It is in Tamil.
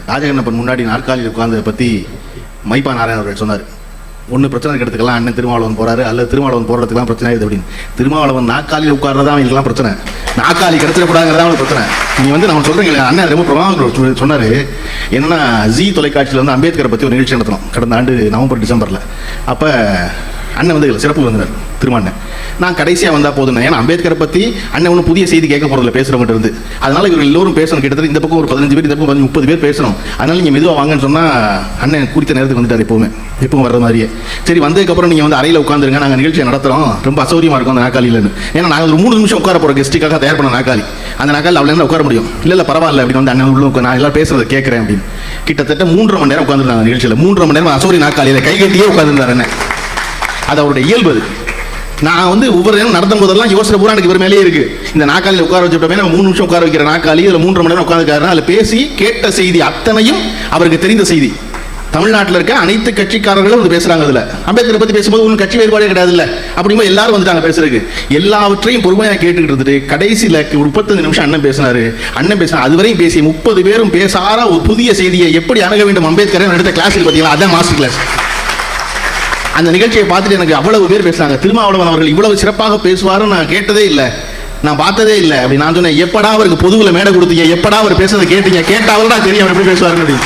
ராஜகண்ணப்பன் முன்னாடி நாற்காலியில் உட்கார்ந்ததை பற்றி மைப்பா நாராயணன் அவர்கள் சொன்னார். ஒன்று பிரச்சனை எடுத்துக்கலாம், அண்ணன் திருமாவளவன் போறாரு, அல்லது திருமாவளவன் போடுறதுக்குலாம் பிரச்சனை ஆகுது அப்படின்னு. திருமாவளவன் நாற்காலியில் உட்கார்றதா அவங்களுக்குலாம் பிரச்சனை, நாற்காலி கிடைச்சிடக்கூடாதுங்கிறதா அவங்களுக்கு பிரச்சனை. நீங்கள் வந்து நம்ம சொல்கிறீங்களே, அண்ணன் ரொம்ப பிரமாதம் சொன்னார். என்னன்னா, ஜி தொலைக்காட்சியில் வந்து அம்பேத்கரை பற்றி ஒரு நிகழ்ச்சி நடத்தணும் கடந்த ஆண்டு நவம்பர் டிசம்பரில். அப்போ அண்ணன் வந்து சிறப்பு விருந்தினர் திருமாண்ணன். நான் கடைசியாக வந்தால் போதும், ஏன்னா அம்பேத்கரை பற்றி அண்ணன் ஒன்றும் புதிய செய்தி கேட்க போகிறதில்ல பேசுகிறவங்க இருந்து. அதனால் இவங்க எல்லோரும் பேசணும், கிட்டத்தட்ட இந்த பக்கம் ஒரு 15 பேர், இந்த பக்கம் 30 பேர் பேசணும். அதனால் நீங்கள் மெதுவாக வாங்கன்னு சொன்னால் அண்ணன் குறித்த நேரத்துக்கு வந்துட்டார் எப்பவும் வர்ற மாதிரியே. சரி, வந்ததுக்கப்புறம் நீங்கள் வந்து அறையில் உட்காந்துருங்க, நாங்கள் நிகழ்ச்சியை நடத்துகிறோம், ரொம்ப அசௌரியமாக இருக்கும் அந்த நாற்காலியில். ஏன்னா நாங்கள் ஒரு 3 நிமிஷம் உட்கார போகிற கெஸ்ட்டுக்காக தயார் பண்ண நாற்காலி, அந்த நாற்காலி அவ்வளோ உட்கார முடியும். இல்லை பரவாயில்ல அப்படின்னு வந்து அண்ணன் உள்ள நான் எல்லாம் பேசுகிறத கேட்குறேன் அப்படின்னு. கிட்டத்தட்ட 3.5 மணி நேரம் உட்காந்துருந்தாங்க நிகழ்ச்சியில். 3.5 மணி நேரம் அசௌரிய நாற்காலியில் கை கட்டியே உட்காந்துருந்தார் அண்ணன். அது அவருடைய இயல்பு. நான் வந்து ஒவ்வொரு நேரம் நடத்தும் போதெல்லாம் யோசனை பூரா எனக்கு இவர் மேலேயே இருக்கு. இந்த நாற்காலியில் உட்கார வச்சுட்டோமே, 3 நிமிஷம் உட்கார வைக்கிற நாற்காலி, இதில் 3.5 மணி நேரம் உட்காந்துருக்காரு. அதில் பேசி கேட்ட செய்தி அத்தனையும் அவருக்கு தெரிந்த செய்தி. தமிழ்நாட்டில் இருக்க அனைத்து கட்சிக்காரர்களும் வந்து பேசுறாங்க. அதில் அம்பேத்கரை பற்றி பேசும்போது ஒன்றும் கட்சி வேறுபாடே கிடையாது. இல்லை அப்படிங்கும்போது எல்லாரும் வந்துட்டாங்க பேசுறதுக்கு. எல்லாவற்றையும் பொறுமையாக கேட்டுக்கிட்டு இருந்துட்டு கடைசியில் ஒரு 35 நிமிஷம் அண்ணன் பேசினாரு. அதுவரையும் பேசி 30 பேரும் பேசாத ஒரு புதிய செய்தியை எப்படி அணுக வேண்டும் அம்பேத்கரை எடுத்த கிளாஸில் பார்த்தீங்களா, அதான் மாஸ்டர் கிளாஸ். அந்த நிகழ்ச்சியை பார்த்துட்டு எனக்கு அவ்வளவு பேர் பேசுறாங்க, திருமாவளவன் அவர்கள் இவ்வளவு சிறப்பாக பேசுவாருன்னு நான் கேட்டதே இல்லை, நான் பார்த்ததே இல்லை அப்படி. நான் சொன்னேன், எப்படா அவருக்கு பொதுவில் மேடை கொடுத்தீங்க, எப்படா அவர் பேசுறதை கேட்டீங்க, கேட்டாலும் தான் தெரியும் அவர் எப்படி பேசுவாருன்னு.